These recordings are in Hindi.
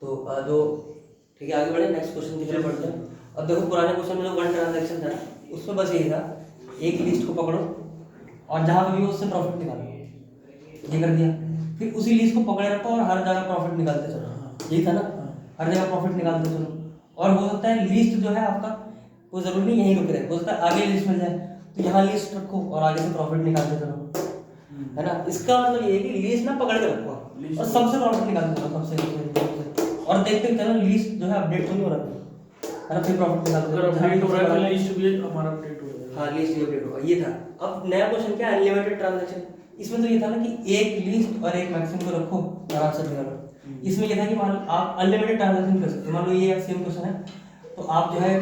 तो जो ठीक है, आगे बढ़े, नेक्स्ट क्वेश्चन की तरफ बढ़ते हैं। अब देखो पुराने क्वेश्चन में जो वन ट्रांजैक्शन था उसमें बस यही था, एक लिस्ट को पकड़ो और जहाँ पे भी हो उससे प्रॉफिट निकालो, ये कर दिया। फिर उसी लिस्ट को पकड़े रखो और हर जगह प्रॉफिट निकालते चलो, यही था ना, हर जगह प्रॉफिट निकालते चलो। और हो सकता है लिस्ट जो है आपका वो जरूरी नहीं यहीं रुक रहे, हो सकता है आगे लिस्ट मिल जाए तो यहाँ लिस्ट रखो और आगे से प्रॉफिट निकालते चलो, है ना। इसका मतलब ये है कि लिस्ट ना पकड़ के रखो और सबसे प्रॉफिट निकालते चलो, सबसे और देखते चलो लिस्ट जो है अपडेट तो नहीं हो रहा है ना, फिर प्रॉफिट निकालते चलो। अपडेट हो रहा है तो लिस्ट भी हमारा अपडेट हो जाएगा। हाँ, लिस्ट भी अपडेट होगा, ये था। अब नया क्वेश्चन क्या है, अनलिमिटेड ट्रांजैक्शन। इसमें तो ये था ना कि एक लिस्ट और एक मैक्सिमम को रखो और आंसर निकालो। इसमें ये था कि मान लो आप अनलिमिटेड ट्रांजैक्शन कर सकते हो। मान लो ये सेम क्वेश्चन है, तो आप जो है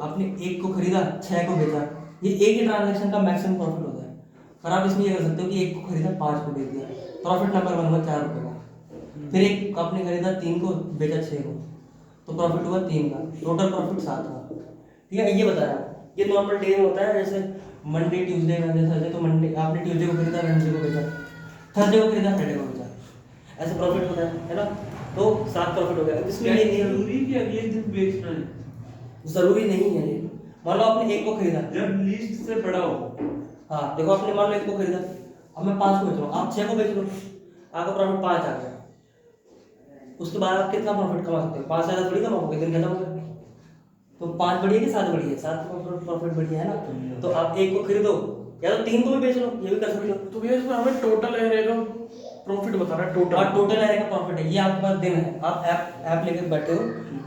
आपने एक को खरीदा, 6 को बेचा, ये एक ही ट्रांजैक्शन का मैक्सिमम प्रॉफिट होता है। और आप इसमें ये कर सकते हो कि एक को खरीदा, 5 को बेच दिया, प्रॉफिट नंबर बन हुआ 4 रुपये का। फिर एक आपने खरीदा, 3 को बेचा, 6 को, तो प्रॉफिट हुआ 3 का, टोटल प्रॉफिट 7 का। ठीक है, ये बताया। ये नॉर्मल डे में होता है, जैसे मंडे, ट्यूसडे, वेडनेसडे, थर्सडे। तो मंडे आपने ट्यूसडे को खरीदा, वेडनेसडे को बेचा, थर्सडे को खरीदा, फ्राइडे को बेचा, ऐसे प्रॉफिट होता है ना। तो 7 प्रॉफिट हो गया। इसमें ये नहीं जरूरी कि अगले दिन बेचना है, जरूरी नहीं है ये। मान लो आपने एक को खरीदा, जब लिस्ट से बड़ा हो। हाँ देखो, आपने मान लो एक को खरीदा, अब मैं 5 को बेच रहा हूँ, आप 6 को बेच लो, आपका प्रॉफिट 5 आ गया। उसके बाद आप कितना प्रॉफिट कमा सकते हो, 5 से ज़्यादा थोड़ी कमाओगे, दिन खत्म हो गया। तो 5 बढ़िया कि 7 बढ़िया, 7 प्रॉफिट बढ़िया है ना। तो आप एक को खरीदो या तो 3 को भी बेच लो, ये भी कर सकते हो। तो भैया इसमें हमें टोटल एरे का प्रॉफिट बता रहा है, टोटल और टोटल एरे का प्रॉफिट है, ये आपके पास दिन है, आप ऐप लेकर बैठे हो,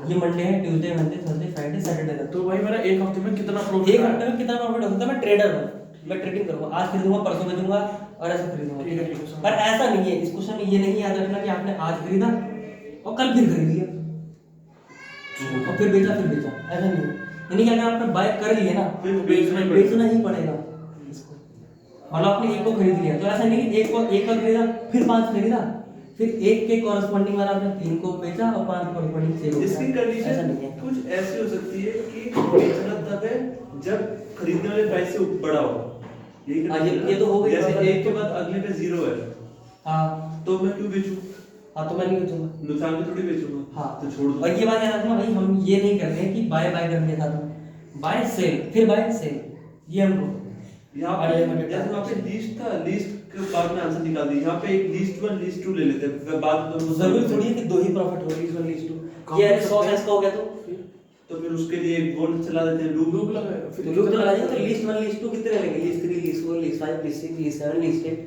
ये मंडे है, Tuesday, Wednesday, Thursday, Friday, Saturday तक। तो भाई मेरा एक हफ्ते में कितना प्रॉफिट, एक हफ्ते में कितना प्रॉफिट हो सकता है। मैं ट्रेडर हूँ, मैं ट्रेडिंग करूँगा, आज खरीदूंगा, परसों बेचूंगा और ऐसा खरीदूंगा, ठीक है। पर ऐसा नहीं है, इस क्वेश्चन में ये नहीं याद रखना कि आपने आज खरीदा और कल फिर खरीद लिया और फिर बेचा, ऐसा नहीं है। यानी कि अगर आपने बाय कर लिया ना, फिर बेचना ही पड़ेगा इसको। मतलब आपने एक को खरीद लिया, तो ऐसा नहीं कि एक को खरीदा फिर 5 खरीदा, फिर एक के कॉरस्पॉन्डिंग वाला आपने 3 को बेचा और 5 कॉरस्पॉन्डिंग 6 को बेचा। इसकी ऐसा कंडीशन नहीं है। कुछ ऐसी हो सकती है कि बेचना तब है जब खरीदने वाले प्राइस से बड़ा हो। हाँ, ये तो हो गई। जैसे एक के बाद अगले पे 0 है, हाँ तो मैं क्यों बेचूं? हाँ, तो मैं नहीं बेचूंगा, नुकसान में थोड़ी बेचूंगा। हाँ तो छोड़ दो। और ये बात याद रखना भाई, हम ये नहीं कर रहे हैं कि बाय करने के साथ में बाय सेल, फिर बाय सेल, ये हमको यहाँ पे जैसे वहाँ पे लिस्ट था, लिस्ट के बाद में आंसर निकाल दी। यहाँ पे एक लिस्ट 1 लिस्ट 2 ले लेते हैं, फिर बाद में दोनों जरूरी थोड़ी है कि 2 ही प्रॉफिट हो, लिस्ट 1 लिस्ट 2। ये 100 का हो गया तो फिर उसके लिए एक बोर्ड चला देते हैं, लूप लगाए तो लूप तो लगाएंगे। तो लिस्ट 1 लिस्ट 2 कितने लेंगे, list 3, list 4, list 5, list 6, list 7, list 8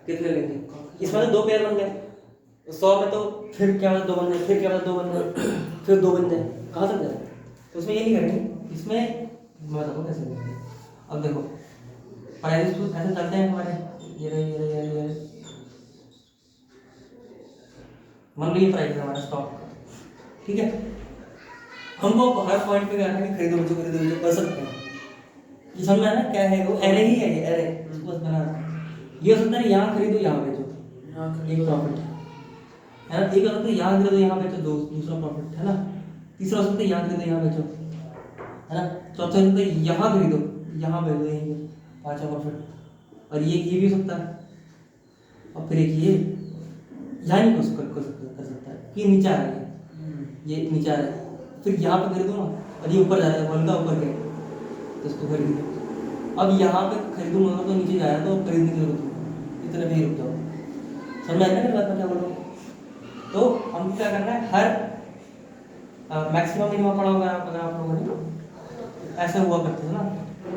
कितने लेंगे। इसमें तो 2 पेयर बन गए, 100 में तो फिर क्या होता है 2 बन गए, फिर क्या होता है 2 बन गए, फिर 2 बन जाए, कहाँ तक जाए। तो उसमें ये नहीं करेंगे, इसमें मैं बताऊँ कैसे करेंगे। अब देखो प्राइस तो ऐसे चलते हैं हमारे, ये मान लो ये प्राइस है हमारा स्टॉक का, ठीक है। हमको हर पॉइंट पे कहना है कि खरीदो मुझे, खरीदो मुझे, कर सकते हैं। ये समझ में आया ना क्या है, वो एरे ही है, ये एरे उसको बस बनाना। ये हो सकता है यहाँ खरीदो यहाँ बेचो, एक प्रॉफिट है ना। एक हो सकता है यहाँ खरीदो यहाँ बेचो, दूसरा प्रॉफिट है ना। तीसरा हो सकता है यहाँ खरीदो यहाँ बेचो, है ना। चौथा हो सकता है यहाँ खरीदो यहाँ बेचो, यहीं पे 5वां प्रॉफिट। और ये भी हो सकता है। और फिर एक ये यहाँ नहीं कर सकता है कि नीचे आ रहा है, ये नीचे आ रहा है, फिर यहाँ पे खरीदूँ ना और ये ऊपर जा रहा है, बोल का ऊपर गया तो इसको खरीद लो। अब यहाँ पे खरीदूंगा तो नीचे जा रहा है, तो खरीदने की जरूरत नहीं, इतने में ही रुक जाओ। समझ आया ना बात में क्या बोल रहा हूँ। तो हम क्या करना है, हर मैक्सिमम मिनिमम पढ़ा होगा अगर आप लोगों ने, ऐसा हुआ करते थे ना।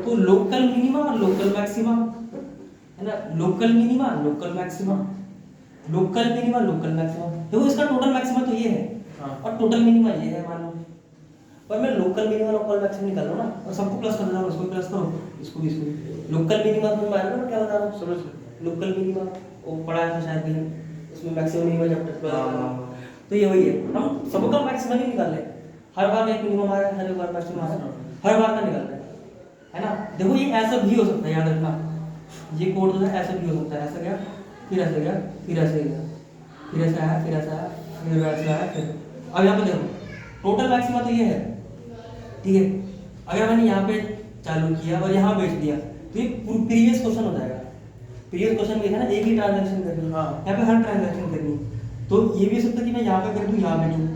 तो लोकल मिनिमा और लोकल मैक्सिमा है ना, local minima local maxima, local minima local maxima. देखो इसका टोटल मैक्सिमा तो ये है और टोटल मिनिमा ये है मान लो, पर मैं लोकल मिनिमा लोकल मैक्सिमम निकाल रहा हूँ ना, और सबको प्लस कर रहा हूँ, इसको प्लस करो, इसको भी, इसको भी। लोकल मिनिमा समझ में आ रहा है ना क्या बता रहा हूँ, समझ। लोकल मिनिमा वो पढ़ा था शायद कहीं, उसमें मैक्सिमम मिनिमा चैप्टर। तो ये वही है, हम सबका मैक्सिमम ही निकाल रहे हैं। हर बार एक मिनिमम आ रहा है, हर बार मैक्सिमम आ रहा है, हर बार का निकाल रहे हैं, है ना। देखो ये ऐसा भी हो सकता है, याद रखना, ये कोड जो है ऐसा भी हो सकता है, ऐसा गया, फिर ऐसा गया, फिर ऐसा गया, फिर ऐसा आया, फिर ऐसा आया, फिर वैसा आया, फिर। अब यहाँ पे देखो टोटल मैक्सिमा तो ये है, ठीक है। अगर मैंने यहाँ पे चालू किया और यहाँ बेच दिया तो ये प्रीवियस क्वेश्चन हो जाएगा। प्रीवियस क्वेश्चन में था ना, एक ही ट्रांजैक्शन करनी है, यहाँ पे हर ट्रांजैक्शन करनी है। तो ये भी हो सकता है कि मैं यहाँ पे कर दूँ, यहाँ बेचूँ,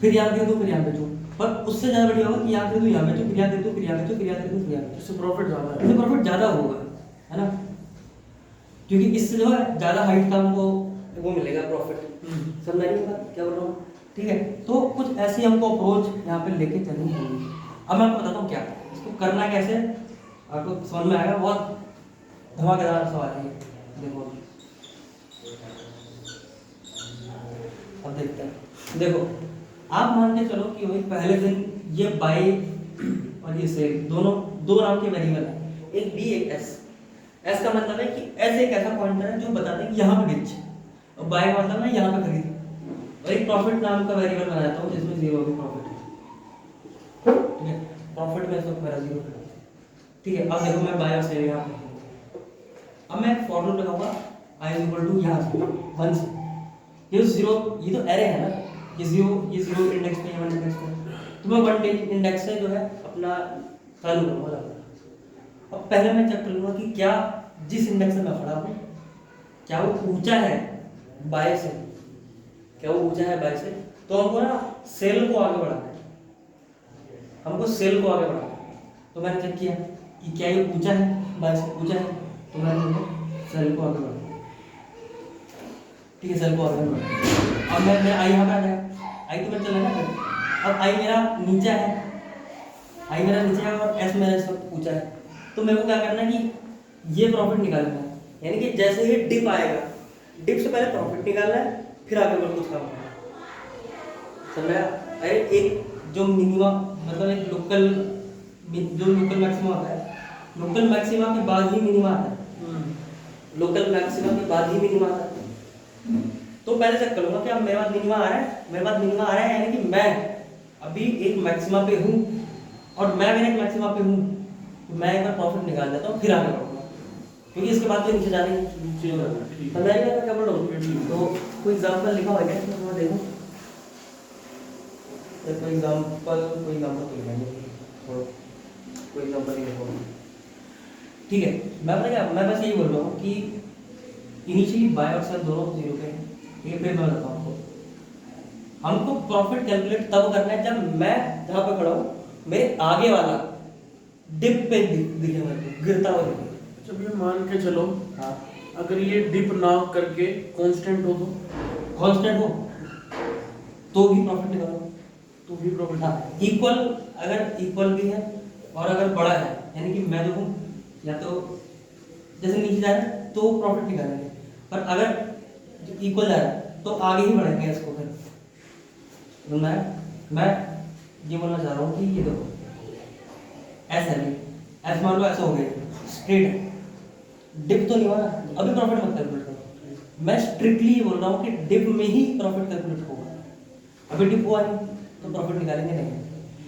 फिर यहाँ खरीदूँ फिर यहाँ बेचूँ, पर उससे ज़्यादा बढ़िया होगा कि यहाँ खरीदूँ यहाँ बेचूँ, फिर यहाँ खरीदूँ फिर यहाँ बेचूँ, फिर यहाँ खरीदूँ फिर यहाँ बेचूँ। इससे प्रॉफिट ज़्यादा है। इससे प्रॉफिट ज़्यादा होगा, है ना, क्योंकि इससे जो है ज़्यादा हाइट का हमको वो मिलेगा प्रॉफिट। समझ आई बात क्या बोल रहा हूँ? ठीक है, तो कुछ ऐसी हमको अप्रोच यहाँ पे लेके चलनी होगी। अब मैं आपको बताता हूँ क्या इसको करना कैसे, आपको समझ में आएगा। बहुत धमाकेदार सवाल है ये, देखो अब देखते हैं। देखो आप मान के चलो कि वही पहले दिन ये बाई और ये सेल दोनों दो नाम के वेरिएबल है, एक बी एक एस। एस का मतलब है कि एस एक ऐसा पॉइंटर है जो बताता है कि यहाँ पे बेच, और बाई का मतलब है यहाँ पे खरीद। और एक प्रॉफिट नाम का वेरिएबल बनाता हूँ जिसमें जीरो भी प्रॉफिट है, ठीक है, प्रॉफिट में इस वक्त मेरा जीरो है, ठीक है। अब देखो मैं बाय और सेल यहाँ पे, अब मैं फॉर्मूला लगाऊंगा आई इज इक्वल टू यहाँ से 1 से, ये जीरो, ये तो एरे है ना, ये जीरो इंडेक्स पे, ये 1 इंडेक्स पे, तो मैं 1 इंडेक्स से जो है अपना चालू करूँगा। अब पहले मैं चेक कर लूँगा कि क्या जिस इंडेक्स से मैं खड़ा हूँ क्या वो ऊंचा है बाय से, क्या वो ऊंचा है बाय से, तो हमको ना सेल को आगे बढ़ाना है, हमको सेल को आगे बढ़ाना है। तो मैंने चेक किया कि क्या ये ऊंचा है बाय से, ऊंचा है, तो मैंने सेल को आगे बढ़ाया, ठीक है, सेल को आगे बढ़ाया। अब मैं आई यहाँ पे आ गया, आई तो मैं चला ना फिर, अब आई मेरा नीचे है, आई मेरा नीचे है और एस मेरा इस वक्त ऊंचा है, तो मेरे को क्या करना है कि ये प्रॉफिट निकालना है, यानी कि जैसे ही डिप आएगा, डिप से पहले प्रॉफिट निकालना है, फिर आगे बढ़ कुछ काम करना है, समझा? अरे एक जो मिनिमम मतलब एक लोकल मैक्सिमम आता है, लोकल मैक्सिमा के बाद ही मिनिमा आता है, लोकल मैक्सिमा के बाद ही मिनिमा आता है। तो पहले चेक करूंगा कि अब मेरे पास मिनिमा आ रहा है, मेरे पास मिनिमा आ रहा है, यानी कि मैं अभी एक मैक्सिमा पे हूँ और मैं अगर एक मैक्सिमा पे हूँ तो मैं एक बार प्रॉफिट निकाल देता हूँ, फिर आगे बढ़ूंगा, क्योंकि इसके बाद तो नीचे जाने समझ आएगा मैं क्या बोल रहा हूँ। तो कोई एग्जाम्पल लिखा हुआ है क्या इसमें, थोड़ा देखो, कोई एग्जाम्पल तो लिखेंगे, कोई एग्जाम्पल नहीं लिखा होगा, ठीक है। मैं पता क्या, मैं बस यही बोल रहा हूँ कि इनिशियली बाय और सेल दोनों जीरो पे हैं, ठीक है। फिर मैं बताता हूँ हमको प्रॉफिट कैलकुलेट तब करना है जब मैं जहाँ पे खड़ा हूँ मेरे आगे वाला डिप पे दिखे, मेरे को गिरता हुआ दिखे। जब ये मान के चलो, हाँ, अगर ये डिप ना करके कांस्टेंट हो कांस्टेंट हो तो भी प्रॉफिट निकालो, तो भी प्रॉफिट। हाँ, इक्वल, अगर इक्वल भी है और अगर बड़ा है, यानी कि मैं जो हूँ या तो जैसे नीचे जा रहा है तो प्रॉफिट निकालेंगे, पर अगर इक्वल जा रहा है तो आगे ही बढ़ेंगे इसको फिर। तो मैं ये बोलना चाह रहा हूँ कि ये देखो ऐसा है, ऐसा मान लो ऐसा हो गया स्ट्रेट है, डिप तो नहीं हुआ ना, अभी प्रॉफिट मत कैलकुलेट करो। मैं स्ट्रिक्टली ये बोल रहा हूँ कि डिप में ही प्रॉफिट कैलकुलेट होगा, अभी डिप हुआ नहीं तो प्रॉफिट निकालेंगे नहीं,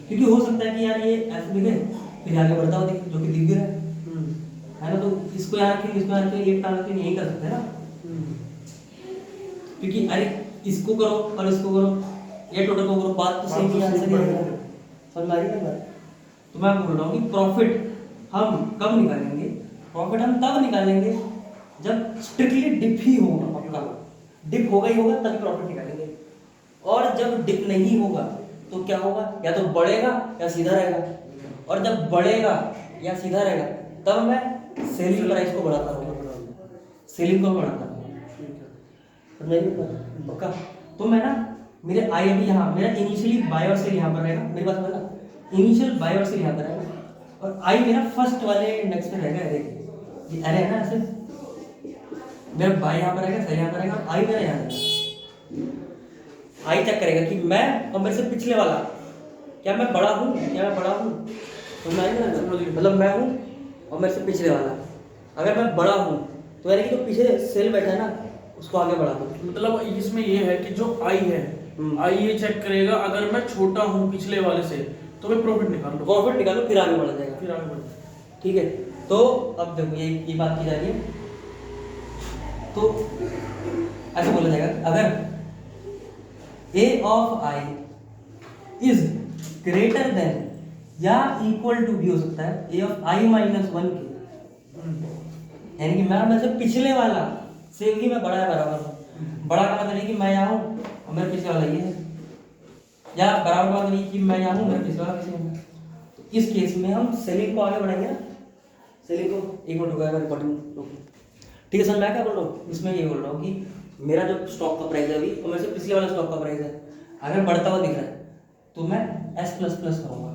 क्योंकि हो सकता है कि यार ये ऐसे दिखे फिर आगे बढ़ता हुआ दिखे, जो कि दिख भी रहा है ना, तो इसको यहाँ रखेंगे, इसको यहाँ रखेंगे, एक टांग रखेंगे, नहीं कर सकते ना, क्योंकि अरे इसको करो और इसको करो, ये टोटल को करो, बात तो सेम ही आंसर ही आएगा, समझ में आ रही है बात? तो मैं बोल रहा हूँ कि प्रॉफिट हम कब निकालेंगे, प्रॉफिट हम तब निकालेंगे जब स्ट्रिक्टली डिप ही होगा, पक्का डिप होगा ही होगा तभी प्रॉफिट निकालेंगे। और जब डिप नहीं होगा तो क्या होगा, या तो बढ़ेगा या सीधा रहेगा, और जब बढ़ेगा या सीधा रहेगा तब मैं सेलिंग प्राइस को बढ़ाता रहूँगा, सेलिंग को बढ़ाता रहूँगा, पक्का। तो मैं ना मेरे आई अभी यहाँ, मेरा इनिशियली बाय और सेल यहाँ पर रहेगा, मेरी बात समझना, इनिशियल बाय और सेल यहाँ पर रहेगा, और आई मेरा फर्स्ट वाले इंडेक्स पे रहेगा, एरे ये एरे है ना, ऐसे मेरा बाय यहाँ पर रहेगा, सेल यहाँ पर रहेगा, आई मेरा यहाँ रहेगा। आई चेक करेगा कि मैं और मेरे से पिछले वाला क्या मैं बड़ा हूँ, क्या मैं बड़ा हूँ, तो मैं मतलब मैं हूँ और मेरे से पिछले वाला, अगर मैं बड़ा हूँ तो यानी कि जो पीछे सेल बैठा है ना उसको आगे बढ़ा दो। मतलब इसमें ये है कि जो आई है, आई ये चेक करेगा अगर मैं छोटा हूँ पिछले वाले से तो मैं प्रॉफिट निकाल लो, प्रॉफिट निकालो फिर आगे बढ़ा जाएगा, फिर आगे बढ़। ठीक है। तो अब देखो ये बात की जा रही है, तो ऐसे बोला जाएगा अगर a of i is greater than या इक्वल टू भी हो सकता है a of i minus 1 के, यानी कि मैं में से पिछले वाला से भी मैं बड़ा है बराबर हूँ, बड़ा का मतलब है कि मैं यहाँ हूँ और मेरे पीछे वाला ये है, या बराबर बात नहीं कि मैं यहाँ हूँ मैं पिछले वाला पीछे हूँ। तो इस केस में हम सेलिंग को आगे बढ़ाएंगे ना, सेलिंग को एक मिनट रुका रिकॉर्डिंग। ठीक है सर, मैं क्या बोल रहा हूँ इसमें, ये बोल रहा हूँ कि मेरा जो स्टॉक का प्राइस है अभी और मेरे से पिछले वाला स्टॉक का प्राइस है अगर बढ़ता हुआ दिख रहा है तो मैं S प्लस प्लस करूँगा,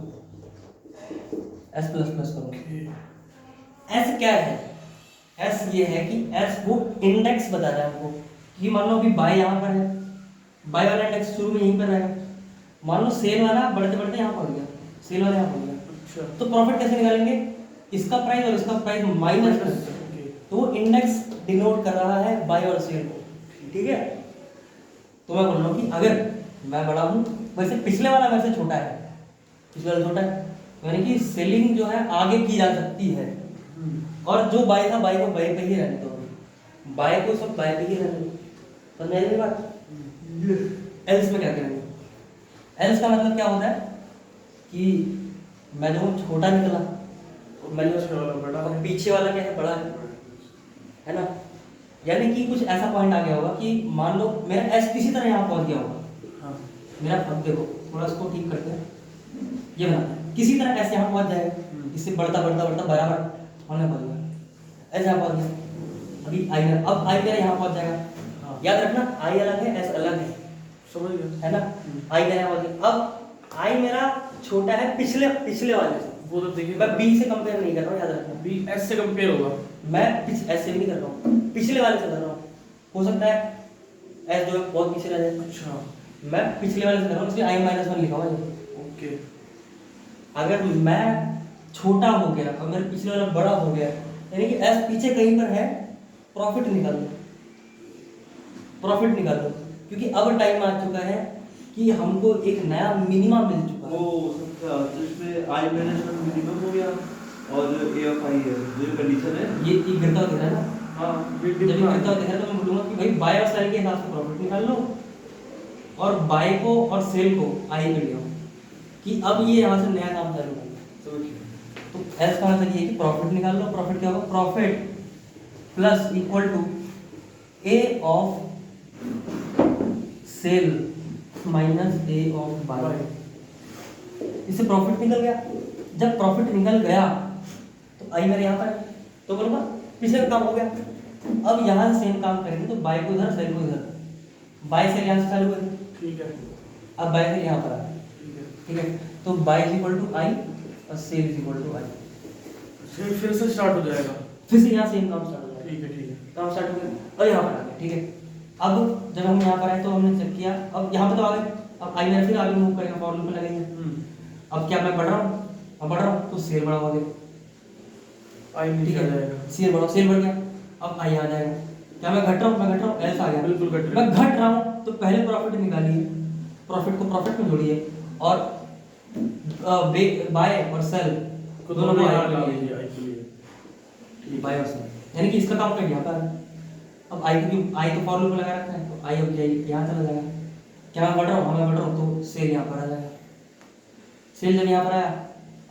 S प्लस प्लस करूँगा। S क्या है? S ये है कि S वो इंडेक्स बता रहा है हमको कि मान लो अभी बाय यहाँ पर है, बाय वाला इंडेक्स शुरू में यहीं पर रहेगा, मान लो सेल वाला बढ़ते बढ़ते यहाँ पहुँच गया, सेल वाला यहाँ पहुँच गया, अच्छा तो प्रॉफिट कैसे निकालेंगे? इसका प्राइस और इसका प्राइस माइनस कर, तो वो इंडेक्स डिनोट कर रहा है बाय और सेल को। ठीक है, तो मैं बोल रहा हूँ कि अगर मैं बड़ा हूँ, वैसे पिछले वाला मेरे से छोटा है, पिछले वाला छोटा है, यानी कि सेलिंग जो है आगे की जा सकती है, और जो बाय था बाय को बाय पे ही रहने दो, बाय को सब बाय पे ही रहने दो। समझ आई मेरी बात? एल्स में क्या करेंगे? एल्स का मतलब क्या होता है कि मैं जो छोटा निकला, मैं जो पीछे वाला बड़ा और है। पीछे वाला क्या है? बड़ा है ना? यानी कि कुछ ऐसा पॉइंट आ गया होगा कि मान लो मेरा एस किसी तरह यहाँ पहुंच गया होगा, हाँ मेरा अब देखो थोड़ा इसको ठीक करते हैं, ये बनाते हैं किसी तरह एस यहाँ पहुंच जाएगा, इससे बढ़ता बढ़ता बढ़ता बराबर होने पहुंच गया, एस यहाँ पहुंच गया, अभी आई मेरा, अब आई मेरा यहाँ पहुंच जाएगा। हाँ। याद रखना आई अलग है, एस अलग है, समझ गया। है ना? आई मेरा यहाँ पहुंच गया, अब आई मेरा छोटा है पिछले पिछले वाले से, वो तो देखिए मैं बी से कंपेयर नहीं कर रहा हूँ, याद रखना, बी एस से कंपेयर होगा। मैं ऐसे भी नहीं कर रहा हूँ, पिछले वाले से कर रहा हूँ, हो सकता है एस जो है बहुत पीछे रह जाए, अच्छा मैं पिछले वाले से कर रहा हूँ इसलिए आई माइनस वन लिखा हुआ है। ओके। अगर मैं छोटा हो गया और मेरे पिछले वाला बड़ा हो गया, यानी कि एस पीछे कहीं पर है, प्रॉफिट निकाल दो, प्रॉफिट निकाल दो, क्योंकि अब टाइम आ चुका है कि हमको एक नया मिनिमा मिल चुका है। वो सबका जिसमें आई मैनेजमेंट मिनिमम हो गया और जो AFI है जो कंडीशन है। ये गिरता हुआ दिख रहा है ना, हाँ जब ये गिरता हुआ दिख रहा है तो मैं बोलूँगा कि भाई बाय और सेल के हिसाब से प्रॉफिट निकाल लो, और बाय को और सेल को आई पे ले आओ कि अब ये यहाँ से नया काम चालू है। तो एस का मतलब ये है कि प्रॉफिट निकाल लो, प्रॉफिट क्या होगा? Profit plus equal to A of sell minus A of buy, इससे प्रॉफिट निकल गया। जब प्रॉफिट निकल गया तो आई मेरे यहाँ पर है, तो बोलूँगा पिछले का काम हो गया, अब यहाँ से सेम काम करेंगे, तो बाय को इधर सेल को इधर, बाय सेल यहाँ से चालू करेंगे, ठीक है अब बाय सेल यहाँ पर आ, ठीक है। ठीक है, तो बाय इज इक्वल टू आई और सेल इज इक्वल टू आई, फिर से स्टार्ट हो जाएगा। फिर से यहाँ सेम काम स्टार्ट हो जाएगा, ठीक है ठीक है। काम स्टार्ट हो गया और यहाँ पर आ गया। ठीक है, अब जब हम यहाँ पर आए तो हमने चेक किया, अब यहाँ पे तो आ गए, अब आई मेरा फिर आगे मूव करेगा, फॉर लूप में लगेंगे। अब क्या मैं बढ़ रहा हूँ, अब बढ़ रहा हूँ तो सेल बड़ा हो गया, आई ठीक नीचे आ है, जाएगा। सेल बढ़ा, सेल बढ़ गया, अब आई आ जाएगा। क्या मैं घट रहा हूँ? मैं घट रहा हूँ, एल्स आ गया, बिल्कुल घट रहा मैं है। घट रहा हूँ तो पहले प्रॉफिट निकालिए, प्रॉफिट को प्रॉफिट में जोड़िए, और बाय और सेल को दोनों को यहाँ आई ला पे लीजिए, लिए, आई के लिए। बाय और सेल, यानी कि इसका काम कर यहाँ पर। अब आई क्योंकि आई तो फॉर लूप में लगा रखा है, तो आई अब यहाँ चला जाएगा। क्या मैं बढ़ रहा हूँ? हाँ मैं बढ़ रहा हूँ, तो सेल यहाँ पर आ जाएगा, सेल जब यहाँ पर आया,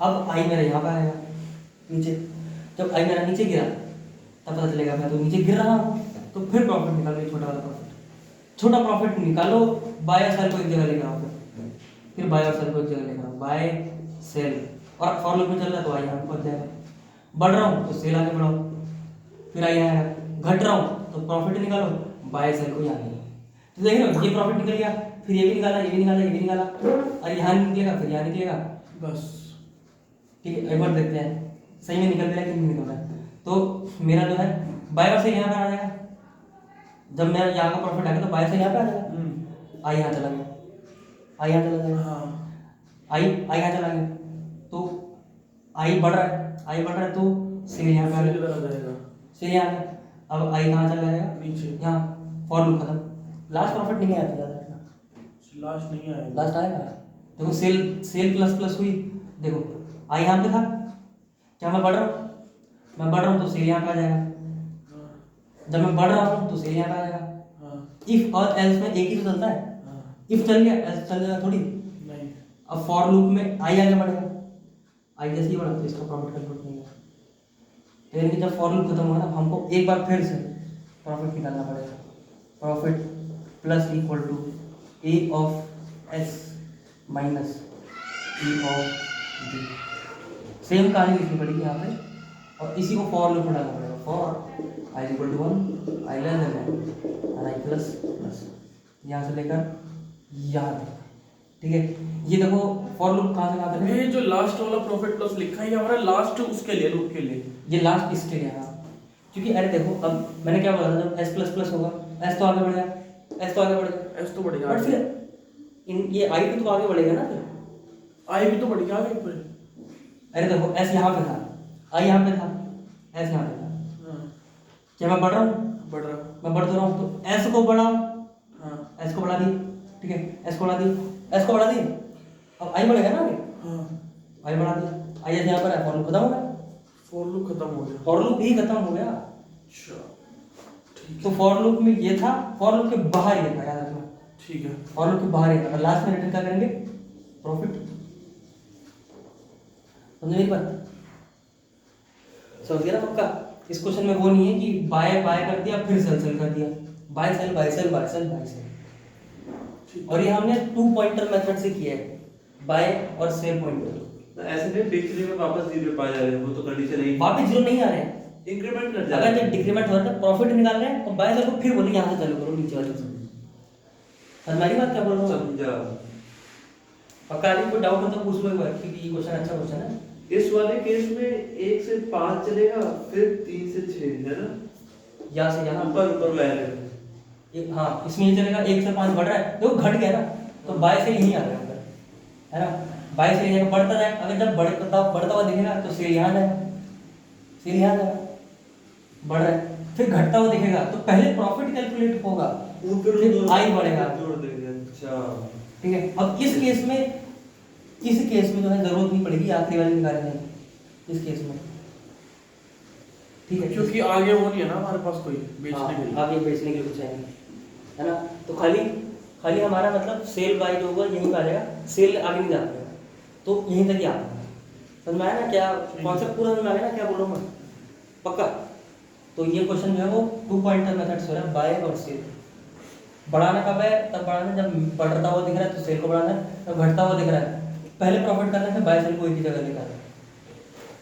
अब आई मेरा यहाँ पर आएगा नीचे, जब आई मेरा नीचे गिरा तब पता चलेगा मैं तो नीचे गिर रहा हूँ, तो फिर प्रॉफिट निकालो, छोटा वाला प्रॉफिट, छोटा प्रॉफिट निकालो, बाय और सेल को एक जगह लेकर आओ, फिर बाय और सेल को एक जगह लेकर आओ, बाय सेल, और फॉर लूप में चल रहा है तो आई यहाँ पहुँच जाएगा। बढ़ रहा हूँ तो सेल आगे बढ़ाओ, फिर आई आएगा, घट रहा हूँ तो प्रॉफिट निकालो, बाय सेल को यहाँ ले, तो देख रहे हो ये प्रॉफिट निकल गया, फिर ये भी निकाला, ये भी निकाला, ये भी निकाला, और यहाँ निकलेगा, फिर यहाँ निकलेगा। बस ठीक है, एक बार देखते हैं सही में निकल रहा है कि नहीं निकल रहा है। तो मेरा जो है बाय और सेल यहाँ पर आ जाएगा, जब मेरा यहाँ का प्रॉफिट आएगा तो बाय सेल यहाँ पे आ जाएगा, आई यहाँ चला गया, आई यहाँ चला जाएगा, हाँ आई यहाँ चला गया, तो आई बढ़ रहा है, आई बढ़ रहा है तो सेल यहाँ पे आ सेल गया, इधर आ जाएगा, सेल यहाँ आ गया, अब आई कहाँ चला जाएगा? नीचे। यहाँ, फॉर लूप खत्म, लास्ट प्रॉफिट नहीं आया था, याद रखना, लास्ट नहीं आएगा। लास्ट आएगा। देखो सेल सेल प्लस प्लस हुई, देखो आई यहाँ पे था, क्या मैं बढ़ रहा हूँ? मैं बढ़ रहा हूँ तो सेल यहाँ पे आ जाएगा, हाँ जब मैं बढ़ रहा हूँ तो सेल यहाँ पे आ जाएगा। हाँ इफ और एल्स में एक ही तो चलता है, हाँ। इफ चल गया एल्स चल जाएगा थोड़ी। नहीं अब फॉर लूप में आई आगे बढ़ेगा, आई जैसे ही बढ़ा तो इसका प्रॉफिट कैलकुलेट नहीं होगा, यानी कि जब फॉर लूप खत्म हुआ ना हमको एक बार फिर से प्रॉफिट निकालना पड़ेगा, profit plus equal to A of S minus E of D. Same कहानी लिखनी पड़ेगी यहाँ पे, और इसी को फॉर लूप में डालना पड़ेगा। For i equal to 1, i less than n, और आई प्लस प्लस, यहाँ से लेकर यहाँ तक। ठीक है, ये देखो फॉर लूप कहाँ से कहाँ तक है? ये जो लास्ट वाला प्रॉफिट लॉस लिखा है ये हमारा लास्ट उसके लिए, लूप के लिए। ये लास्ट इसके लिए। हाँ, क्योंकि अरे देखो अब मैंने क्या बोला था, जब एस प्लस प्लस होगा एस तो आगे बढ़ेगा, एस तो आगे बढ़ेगा, एस तो बढ़ेगा, बट फिर इन ये आई भी तो आगे बढ़ेगा ना फिर। आई भी तो बढ़ेगा आगे फिर। अरे देखो एस यहाँ पे था, आई यहाँ पे था, एस यहाँ पे था, हाँ, क्या मैं बढ़ रहा हूँ? बढ़ रहा। मैं बढ़ तो रहा हूँ, तो एस को बढ़ाओ, हाँ एस को बढ़ा दी। ठीक है, एस को बढ़ा दी, एस को बढ़ा दी, अब आई बढ़ेगा ना आगे, हाँ, आई बढ़ा दिया, आई यहाँ पर है, फॉर लूप खत्म हो गया, फॉर लूप खत्म हो गया। फॉर लूप ही खत्म हो गया। अच्छा ठीक तो फॉर लूप में ये था, फॉर लूप के बाहर ये था, याद रखना। ठीक है। फॉर लूप के बाहर ये था, लास्ट में रिटर्न क्या करेंगे? प्रॉफिट। समझ मेरी बात? समझ गया ना पक्का? इस क्वेश्चन में वो नहीं है कि बाय बाय कर दिया फिर सेल सेल कर दिया, buy sell buy sell buy sell buy sell. और ये हमने 2 पॉइंटर मेथड से किया है, बाय और सेल पॉइंटर। ऐसे नहीं बेचने में वापस जीरो पे आ जा रहे हैं, वो तो कंडीशन है। वापस जीरो नहीं आ रहे हैं, इंक्रीमेंट कर जा अगर रहे जब हैं। डिक्रीमेंट हो रहा है प्रॉफिट निकाल रहे हैं, और बाय सेल को फिर बोले यहाँ से चालू करो नीचे वाले से। हमारी बात क्या बोल रहा हूँ? समझा। पक्का नहीं, कोई डाउट हो तो पूछ लो एक बार, क्योंकि ये क्वेश्चन अच्छा क्वेश्चन है। इस वाले केस में 1 से 5 चलेगा, फिर 3 से 6 है ना, यहाँ से यहाँ ऊपर ऊपर वाले। एक, हाँ इसमें ये चलेगा 1 से 5 बढ़ रहा है, देखो घट गया ना, तो बाय से यहीं आ रहा है अंदर, है ना। बाय से यहाँ बढ़ता जाए, अगर जब बढ़ता हुआ दिखेगा तो सेल यहाँ जाएगा, सेल यहाँ जाएगा, बढ़ रहा है, फिर घटता हुआ दिखेगा तो पहले प्रॉफिट कैलकुलेट होगा, फिर आई बढ़ेगा। जोड़ देंगे। अच्छा ठीक है, अब इस केस में जो है जरूरत नहीं पड़ेगी आखिरी वाले निकालने की, इस केस में। ठीक है, क्योंकि आगे वो नहीं है ना हमारे पास कोई बेचने के लिए। आगे बेचने के लिए कुछ है नहीं, है ना। तो खाली हमारा मतलब सेल बाय जो होगा यहीं पे आ जाएगा, सेल आगे नहीं जाता है, तो यहीं तक ही आता है। समझ में आया ना क्या कॉन्सेप्ट? पूरा समझ में आ गया ना क्या बोल रहा हूँ मैं? पक्का? तो ये क्वेश्चन जो है वो 2 पॉइंटर मेथड से हो रहा है, बाय और सेल। बढ़ाना कब है? तब बढ़ाना जब बढ़ता हुआ दिख रहा है तो सेल को बढ़ाना है, जब घटता हुआ दिख रहा है पहले प्रॉफिट करना है, बाय सेल को एक ही जगह लेकर आना है।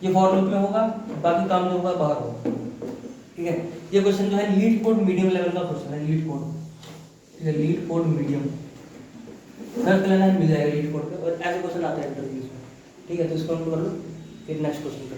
ये फॉर लूप में होगा, बाकी काम जो होगा बाहर होगा। ठीक है, ये क्वेश्चन जो है लीड कोड मीडियम लेवल का क्वेश्चन है, लीड कोड। ठीक है, लीड कोड मीडियम सर्च लेना है, मिल जाएगा लीड कोड पे, और ऐसे क्वेश्चन आते हैं इंटरव्यूज में। ठीक है, तो इसको नोट कर लो, फिर नेक्स्ट क्वेश्चन पे।